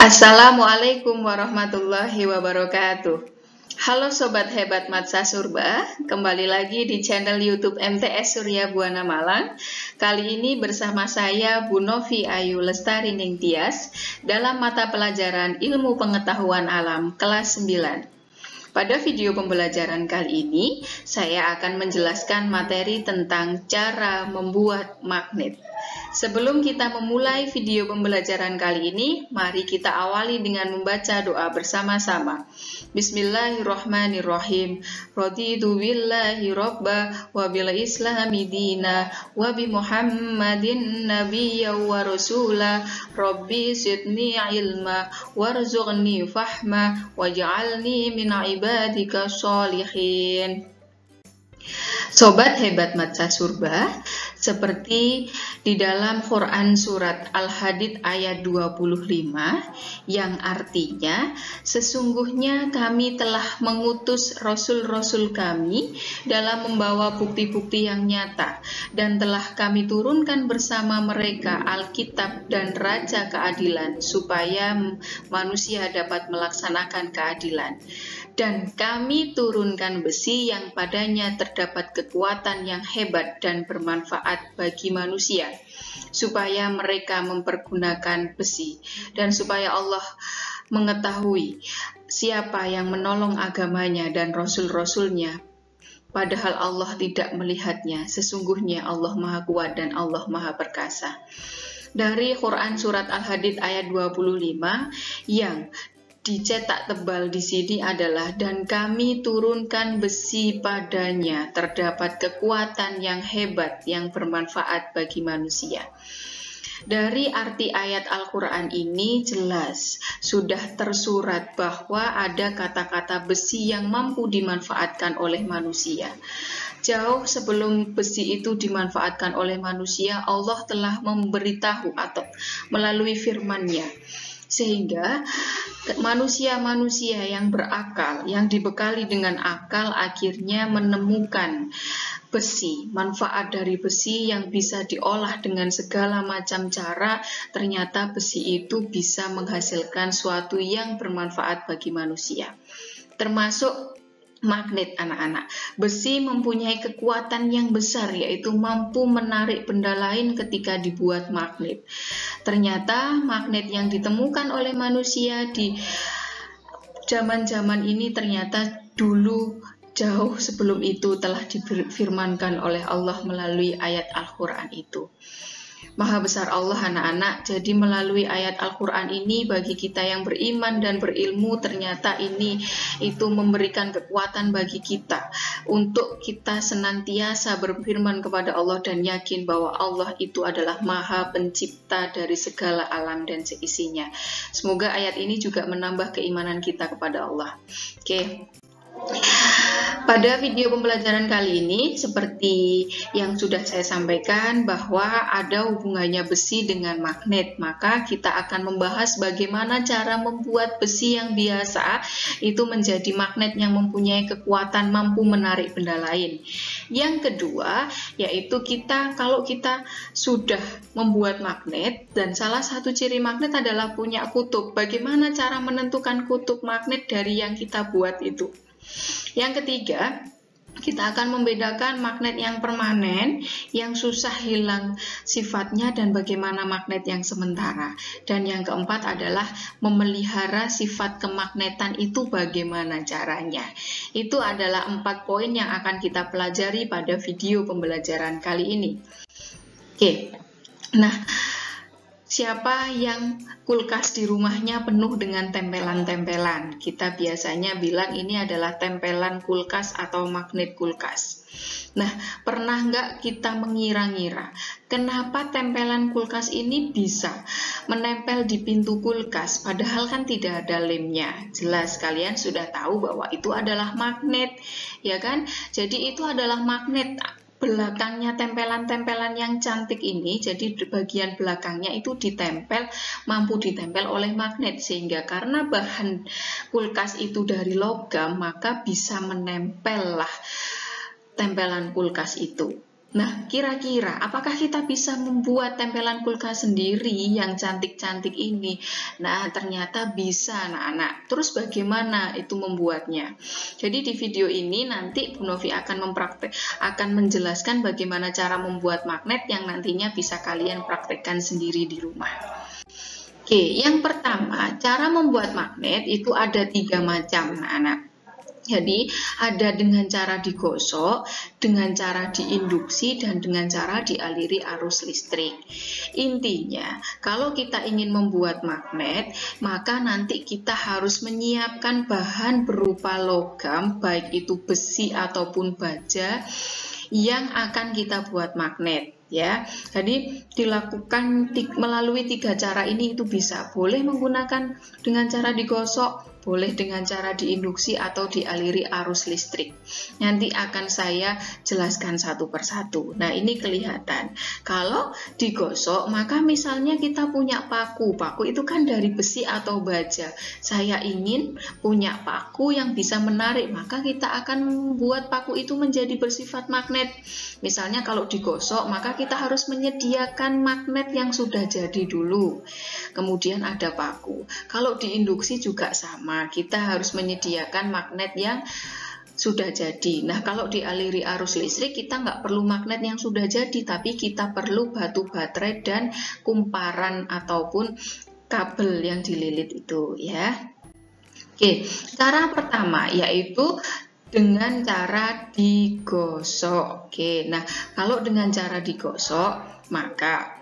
Assalamualaikum warahmatullahi wabarakatuh. Halo Sobat Hebat Matsa Surba, kembali lagi di channel YouTube MTS Surya Buana Malang. Kali ini bersama saya Bu Novi Ayu Lestari Ningtyas dalam mata pelajaran Ilmu Pengetahuan Alam kelas 9. Pada video pembelajaran kali ini, saya akan menjelaskan materi tentang cara membuat magnet. Sebelum kita memulai video pembelajaran kali ini, mari kita awali dengan membaca doa bersama-sama. Bismillahirrahmanirrahim. Raditu billahi robba wa bil islami dina wa bi Muhammadin nabiyya wa rasula. Rabbi zidni ilma warzuqni fahma waj'alni min ibadika sholihin. Sobat Hebat Matsa Surba, seperti di dalam Quran surat Al-Hadid ayat 25 yang artinya sesungguhnya kami telah mengutus rasul-rasul kami dalam membawa bukti-bukti yang nyata dan telah kami turunkan bersama mereka Alkitab dan Raja Keadilan supaya manusia dapat melaksanakan keadilan. Dan kami turunkan besi yang padanya terdapat kekuatan yang hebat dan bermanfaat bagi manusia, supaya mereka mempergunakan besi, dan supaya Allah mengetahui siapa yang menolong agamanya dan rasul-rasulnya, padahal Allah tidak melihatnya. Sesungguhnya Allah Maha Kuat dan Allah Maha Perkasa. Dari Quran Surat Al-Hadid ayat 25 yang dicetak tebal di sini adalah dan kami turunkan besi padanya terdapat kekuatan yang hebat yang bermanfaat bagi manusia. Dari arti ayat Al-Quran ini jelas sudah tersurat bahwa ada kata-kata besi yang mampu dimanfaatkan oleh manusia. Jauh sebelum besi itu dimanfaatkan oleh manusia, Allah telah memberitahu atau melalui firman-Nya. Sehingga manusia-manusia yang berakal, yang dibekali dengan akal akhirnya menemukan besi, manfaat dari besi yang bisa diolah dengan segala macam cara. Ternyata besi itu bisa menghasilkan suatu yang bermanfaat bagi manusia, termasuk magnet anak-anak. Besi mempunyai kekuatan yang besar, yaitu mampu menarik benda lain ketika dibuat magnet. Ternyata magnet yang ditemukan oleh manusia di zaman-zaman ini ternyata dulu jauh sebelum itu telah difirmankan oleh Allah melalui ayat Al-Quran itu. Maha besar Allah anak-anak, jadi melalui ayat Al-Quran ini bagi kita yang beriman dan berilmu ternyata ini itu memberikan kekuatan bagi kita untuk kita senantiasa berfirman kepada Allah dan yakin bahwa Allah itu adalah Maha Pencipta dari segala alam dan seisinya. Semoga ayat ini juga menambah keimanan kita kepada Allah. Oke. Pada video pembelajaran kali ini, seperti yang sudah saya sampaikan bahwa ada hubungannya besi dengan magnet, maka kita akan membahas bagaimana cara membuat besi yang biasa itu menjadi magnet yang mempunyai kekuatan mampu menarik benda lain. Yang kedua, yaitu kalau kita sudah membuat magnet dan salah satu ciri magnet adalah punya kutub, bagaimana cara menentukan kutub magnet dari yang kita buat itu. Yang ketiga, kita akan membedakan magnet yang permanen, yang susah hilang sifatnya, dan bagaimana magnet yang sementara. Dan yang keempat adalah memelihara sifat kemagnetan itu bagaimana caranya. Itu adalah 4 poin yang akan kita pelajari pada video pembelajaran kali ini. Oke, nah, siapa yang kulkas di rumahnya penuh dengan tempelan-tempelan? Kita biasanya bilang ini adalah tempelan kulkas atau magnet kulkas. Nah, pernah nggak kita mengira-ngira kenapa tempelan kulkas ini bisa menempel di pintu kulkas padahal kan tidak ada lemnya? Jelas kalian sudah tahu bahwa itu adalah magnet, ya kan? Jadi itu adalah magnet. Belakangnya tempelan-tempelan yang cantik ini, jadi bagian belakangnya itu mampu ditempel oleh magnet, sehingga karena bahan kulkas itu dari logam, maka bisa menempel lah tempelan kulkas itu. Nah, kira-kira apakah kita bisa membuat tempelan kulkas sendiri yang cantik-cantik ini? Nah, ternyata bisa, anak-anak. Terus bagaimana itu membuatnya? Jadi di video ini nanti Bu Novi akan menjelaskan bagaimana cara membuat magnet yang nantinya bisa kalian praktekkan sendiri di rumah. Oke, yang pertama, cara membuat magnet itu ada 3 macam, anak-anak. Jadi ada dengan cara digosok, dengan cara diinduksi, dan dengan cara dialiri arus listrik. Intinya, kalau kita ingin membuat magnet, maka nanti kita harus menyiapkan bahan berupa logam, baik itu besi ataupun baja, yang akan kita buat magnet. Ya, jadi dilakukan melalui 3 cara ini itu bisa. Boleh menggunakan dengan cara digosok, boleh dengan cara diinduksi atau dialiri arus listrik. Nanti akan saya jelaskan satu persatu. Nah, ini kelihatan. Kalau digosok, maka misalnya kita punya paku. Paku itu kan dari besi atau baja. Saya ingin punya paku yang bisa menarik, maka kita akan membuat paku itu menjadi bersifat magnet. Misalnya kalau digosok, maka kita harus menyediakan magnet yang sudah jadi dulu. Kemudian ada paku. Kalau diinduksi juga sama. Kita harus menyediakan magnet yang sudah jadi. Nah, kalau dialiri arus listrik, kita nggak perlu magnet yang sudah jadi, tapi kita perlu batu baterai dan kumparan ataupun kabel yang dililit itu, ya. Oke, cara pertama yaitu dengan cara digosok. Oke, nah kalau dengan cara digosok, maka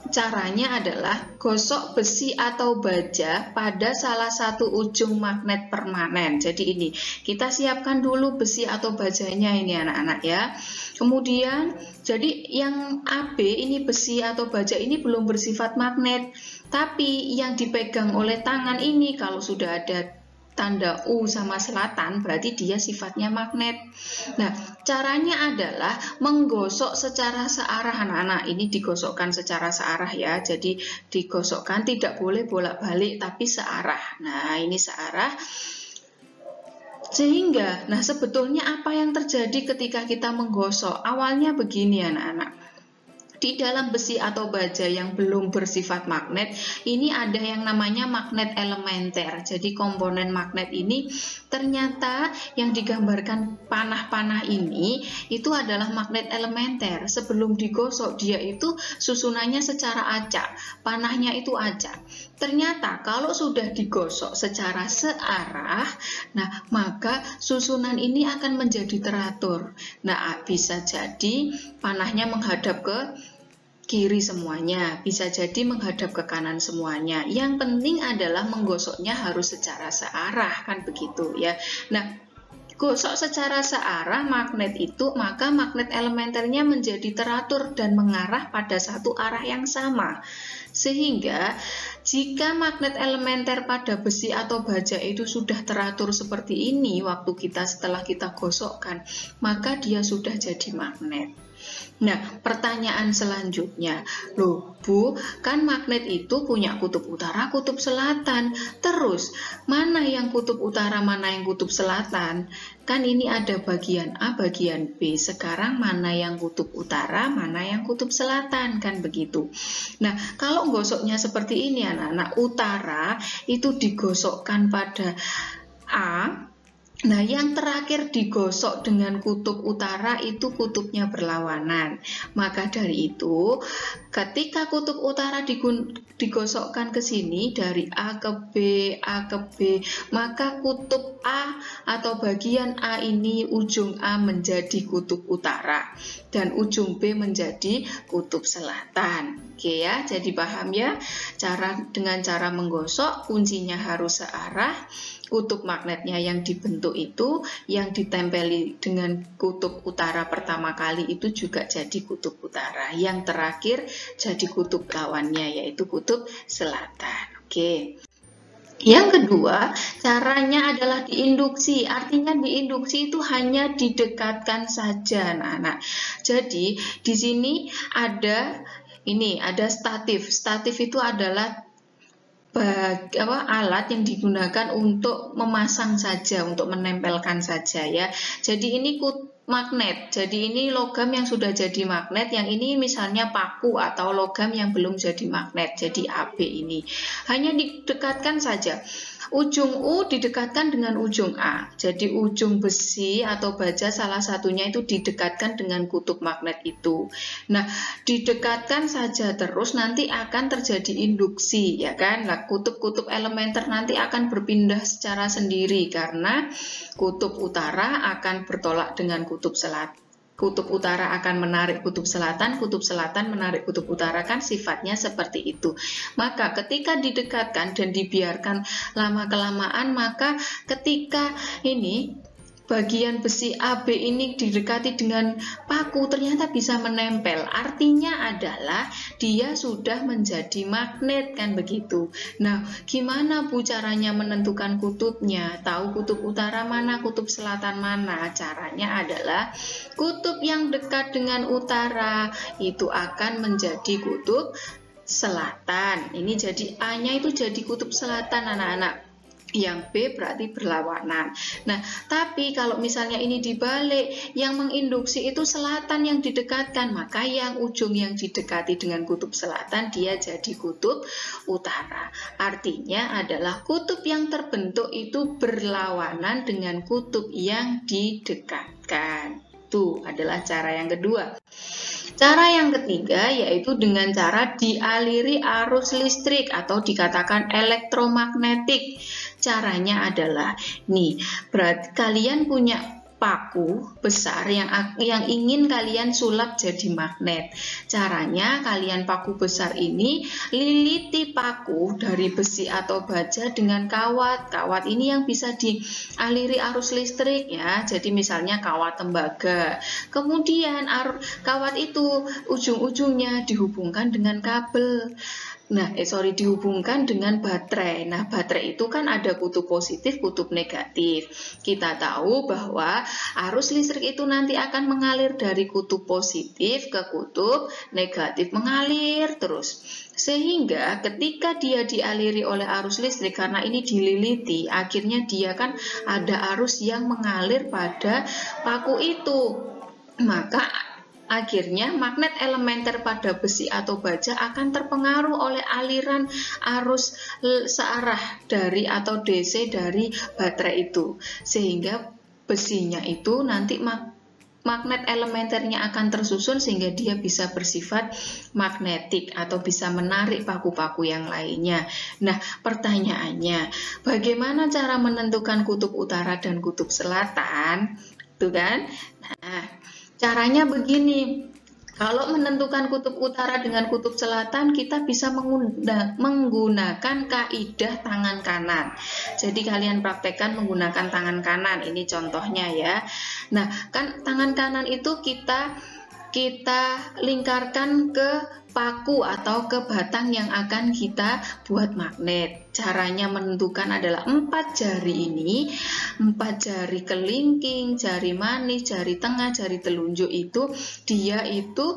caranya adalah gosok besi atau baja pada salah satu ujung magnet permanen. Jadi ini, kita siapkan dulu besi atau bajanya ini anak-anak ya. Kemudian, jadi yang AB ini besi atau baja ini belum bersifat magnet. Tapi yang dipegang oleh tangan ini kalau sudah ada tanda U sama selatan berarti dia sifatnya magnet. Nah, caranya adalah menggosok secara searah anak-anak. Ini digosokkan secara searah ya. Jadi digosokkan tidak boleh bolak-balik tapi searah. Nah, ini searah. Sehingga, nah sebetulnya apa yang terjadi ketika kita menggosok? Awalnya begini anak-anak. Di dalam besi atau baja yang belum bersifat magnet, ini ada yang namanya magnet elementer. Jadi komponen magnet ini ternyata yang digambarkan panah-panah ini itu adalah magnet elementer. Sebelum digosok dia itu susunannya secara acak, panahnya itu acak. Ternyata kalau sudah digosok secara searah, nah maka susunan ini akan menjadi teratur. Nah, bisa jadi panahnya menghadap ke kiri semuanya, bisa jadi menghadap ke kanan semuanya. Yang penting adalah menggosoknya harus secara searah, kan begitu ya. Nah, gosok secara searah magnet itu, maka magnet elementernya menjadi teratur dan mengarah pada satu arah yang sama. Sehingga jika magnet elementer pada besi atau baja itu sudah teratur seperti ini setelah kita gosokkan, maka dia sudah jadi magnet. Nah, pertanyaan selanjutnya, loh Bu, kan magnet itu punya kutub utara, kutub selatan. Terus, mana yang kutub utara, mana yang kutub selatan? Kan ini ada bagian A, bagian B. Sekarang mana yang kutub utara, mana yang kutub selatan, kan begitu. Nah, kalau gosoknya seperti ini anak-anak, utara itu digosokkan pada A. Nah, yang terakhir digosok dengan kutub utara itu kutubnya berlawanan. Maka dari itu, ketika kutub utara digosokkan ke sini dari A ke B, A ke B, maka kutub A atau bagian A ini, ujung A menjadi kutub utara dan ujung B menjadi kutub selatan. Oke ya, jadi paham ya? Dengan cara menggosok, kuncinya harus searah. Kutub magnetnya yang dibentuk itu, yang ditempeli dengan kutub utara pertama kali itu juga jadi kutub utara. Yang terakhir jadi kutub lawannya, yaitu kutub selatan. Oke. Yang kedua, caranya adalah diinduksi. Artinya diinduksi itu hanya didekatkan saja, anak-anak. Jadi di sini ada statif. Statif itu adalah alat yang digunakan untuk memasang saja, untuk menempelkan saja ya. Jadi ini magnet. Jadi ini logam yang sudah jadi magnet, yang ini misalnya paku atau logam yang belum jadi magnet. Jadi AB ini hanya didekatkan saja. Ujung U didekatkan dengan ujung A. Jadi ujung besi atau baja salah satunya itu didekatkan dengan kutub magnet itu. Nah, didekatkan saja terus nanti akan terjadi induksi, ya kan? Nah, kutub-kutub elementer nanti akan berpindah secara sendiri karena kutub utara akan bertolak dengan kutub selatan. Kutub utara akan menarik kutub selatan menarik kutub utara, kan sifatnya seperti itu. Maka ketika didekatkan dan dibiarkan lama-kelamaan, maka ketika ini bagian besi AB ini didekati dengan paku ternyata bisa menempel. Artinya adalah dia sudah menjadi magnet, kan begitu. Nah, gimana Bu caranya menentukan kutubnya? Tahu kutub utara mana, kutub selatan mana? Caranya adalah kutub yang dekat dengan utara itu akan menjadi kutub selatan. Ini jadi A-nya itu jadi kutub selatan, anak-anak. Yang B berarti berlawanan. Nah, tapi kalau misalnya ini dibalik, yang menginduksi itu selatan yang didekatkan, maka yang ujung yang didekati dengan kutub selatan dia jadi kutub utara. Artinya adalah kutub yang terbentuk itu berlawanan dengan kutub yang didekatkan. Itu adalah cara yang kedua. Cara yang ketiga yaitu dengan cara dialiri arus listrik atau dikatakan elektromagnetik. Caranya adalah nih, berarti kalian punya paku besar yang ingin kalian sulap jadi magnet. Caranya kalian paku besar ini liliti paku dari besi atau baja dengan kawat. Kawat ini yang bisa dialiri arus listrik ya. Jadi misalnya kawat tembaga. Kemudian kawat itu ujung-ujungnya dihubungkan dengan kabel. Dihubungkan dengan baterai. Nah, baterai itu kan ada kutub positif, kutub negatif. Kita tahu bahwa arus listrik itu nanti akan mengalir dari kutub positif ke kutub negatif, mengalir terus. Sehingga ketika dia dialiri oleh arus listrik, karena ini dililiti, akhirnya dia kan ada arus yang mengalir pada paku itu. Maka akhirnya magnet elementer pada besi atau baja akan terpengaruh oleh aliran arus searah dari atau DC dari baterai itu. Sehingga besinya itu nanti magnet elementernya akan tersusun sehingga dia bisa bersifat magnetik atau bisa menarik paku-paku yang lainnya. Nah, pertanyaannya, bagaimana cara menentukan kutub utara dan kutub selatan? Tuh kan? Nah, caranya begini, kalau menentukan kutub utara dengan kutub selatan, kita bisa menggunakan kaidah tangan kanan. Jadi kalian praktekkan menggunakan tangan kanan, ini contohnya ya. Nah, kan tangan kanan itu kita lingkarkan ke paku atau ke batang yang akan kita buat magnet. Caranya menentukan adalah 4 jari ini, 4 jari kelingking, jari manis, jari tengah, jari telunjuk itu dia itu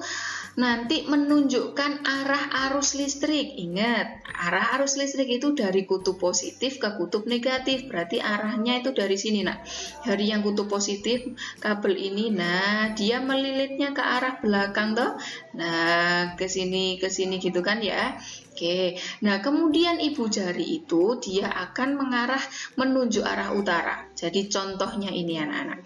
nanti menunjukkan arah arus listrik. Ingat, arah arus listrik itu dari kutub positif ke kutub negatif. Berarti arahnya itu dari sini, nah. Dari yang kutub positif, kabel ini, nah, dia melilitnya ke arah belakang toh. Nah, ke sini gitu kan ya. Oke. Nah, kemudian ibu jari itu dia akan mengarah menunjuk arah utara. Jadi contohnya ini anak-anak.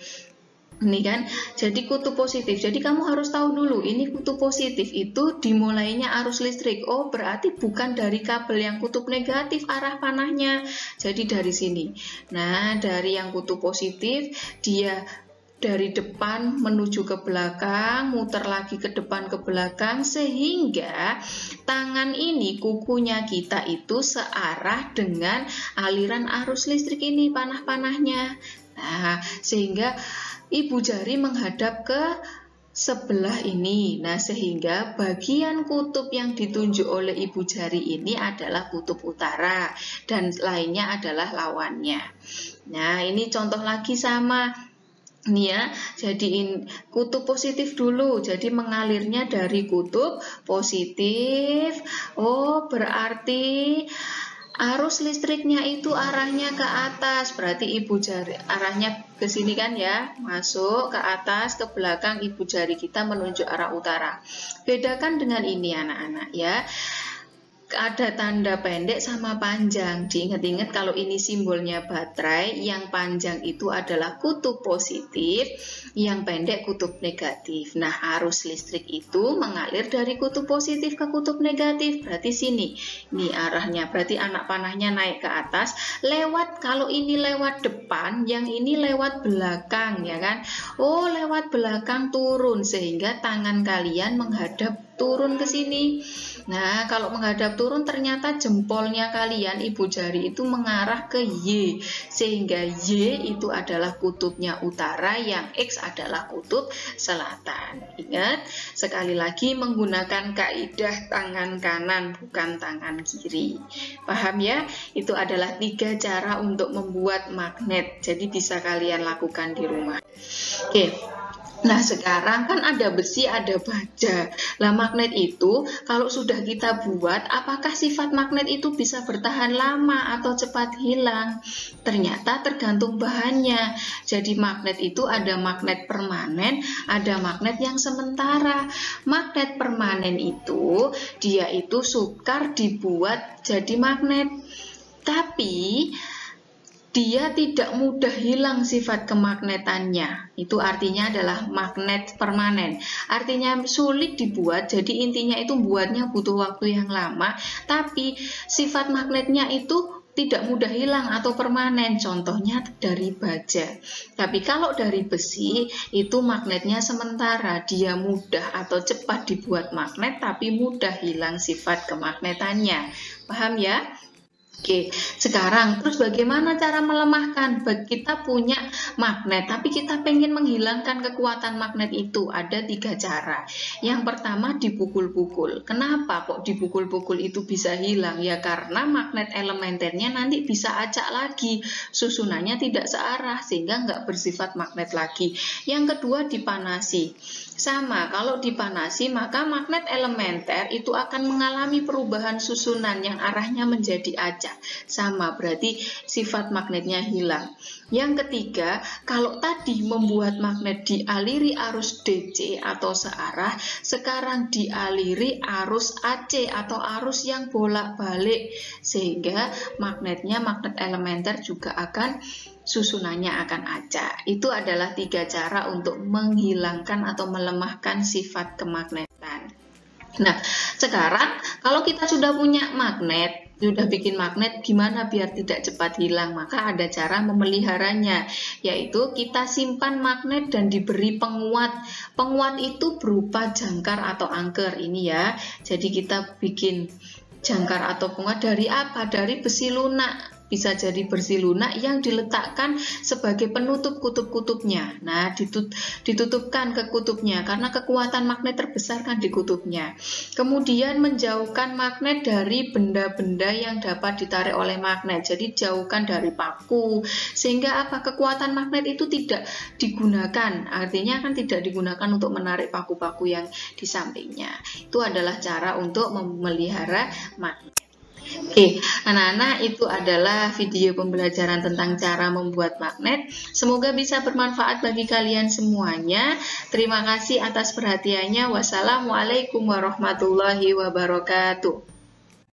Ini kan, jadi kutub positif. Jadi kamu harus tahu dulu, ini kutub positif itu dimulainya arus listrik. Oh, berarti bukan dari kabel yang kutub negatif arah panahnya. Jadi dari sini. Nah, dari yang kutub positif, dia dari depan menuju ke belakang, muter lagi ke depan ke belakang, sehingga tangan ini, kukunya kita itu searah dengan aliran arus listrik ini, panah-panahnya. Nah, sehingga ibu jari menghadap ke sebelah ini. Nah, sehingga bagian kutub yang ditunjuk oleh ibu jari ini adalah kutub utara dan lainnya adalah lawannya. Nah, ini contoh lagi sama. Nih ya, jadiin kutub positif dulu. Jadi mengalirnya dari kutub positif. Oh, berarti Arus listriknya itu arahnya ke atas, berarti ibu jari arahnya ke sini kan ya, masuk ke atas, ke belakang, ibu jari kita menunjuk arah utara. Bedakan dengan ini anak-anak ya. Ada tanda pendek sama panjang. Diingat-ingat kalau ini simbolnya baterai, yang panjang itu adalah kutub positif, yang pendek kutub negatif. Nah, arus listrik itu mengalir dari kutub positif ke kutub negatif. Berarti sini, ini arahnya. Berarti anak panahnya naik ke atas, lewat, kalau ini lewat depan, yang ini lewat belakang, ya kan? Oh, lewat belakang turun, sehingga tangan kalian menghadap turun ke sini. Nah, kalau menghadap turun ternyata jempolnya kalian, ibu jari itu mengarah ke Y, sehingga Y itu adalah kutubnya utara, yang X adalah kutub selatan. Ingat, sekali lagi menggunakan kaidah tangan kanan bukan tangan kiri. Paham ya? Itu adalah 3 cara untuk membuat magnet. Jadi bisa kalian lakukan di rumah. Oke. Nah, sekarang kan ada besi, ada baja. Lah, magnet itu kalau sudah kita buat, apakah sifat magnet itu bisa bertahan lama atau cepat hilang? Ternyata tergantung bahannya. Jadi magnet itu ada magnet permanen, ada magnet yang sementara. Magnet permanen itu, dia itu sukar dibuat jadi magnet. Tapi dia tidak mudah hilang sifat kemagnetannya. Itu artinya adalah magnet permanen. Artinya sulit dibuat, jadi intinya itu buatnya butuh waktu yang lama, tapi sifat magnetnya itu tidak mudah hilang atau permanen. Contohnya dari baja. Tapi kalau dari besi, itu magnetnya sementara. Dia mudah atau cepat dibuat magnet, tapi mudah hilang sifat kemagnetannya. Paham ya? Oke, sekarang terus bagaimana cara melemahkan? Kita punya magnet, tapi kita pengen menghilangkan kekuatan magnet itu. Ada 3 cara. Yang pertama dipukul-pukul. Kenapa kok dipukul-pukul itu bisa hilang? Ya karena magnet elementernya nanti bisa acak lagi. Susunannya tidak searah sehingga nggak bersifat magnet lagi. Yang kedua dipanasi. Sama, kalau dipanasi maka magnet elementer itu akan mengalami perubahan susunan yang arahnya menjadi acak. Sama, berarti sifat magnetnya hilang. Yang ketiga, kalau tadi membuat magnet dialiri arus DC atau searah, sekarang dialiri arus AC atau arus yang bolak-balik, sehingga magnetnya, magnet elementer juga akan susunannya akan acak. Itu adalah 3 cara untuk menghilangkan atau melemahkan sifat kemagnetan. Nah, sekarang kalau kita sudah punya magnet, sudah bikin magnet, gimana biar tidak cepat hilang? Maka ada cara memeliharanya, yaitu kita simpan magnet dan diberi penguat. Penguat itu berupa jangkar atau angker ini ya. Jadi kita bikin jangkar atau penguat dari apa? Dari besi lunak. Bisa jadi besi lunak yang diletakkan sebagai penutup kutub-kutubnya. Nah, ditutupkan ke kutubnya karena kekuatan magnet terbesar kan di kutubnya. Kemudian menjauhkan magnet dari benda-benda yang dapat ditarik oleh magnet. Jadi jauhkan dari paku, sehingga apa? Kekuatan magnet itu tidak digunakan. Artinya kan tidak digunakan untuk menarik paku-paku yang di sampingnya. Itu adalah cara untuk memelihara magnet. Oke, anak-anak, itu adalah video pembelajaran tentang cara membuat magnet. Semoga bisa bermanfaat bagi kalian semuanya. Terima kasih atas perhatiannya. Wassalamualaikum warahmatullahi wabarakatuh.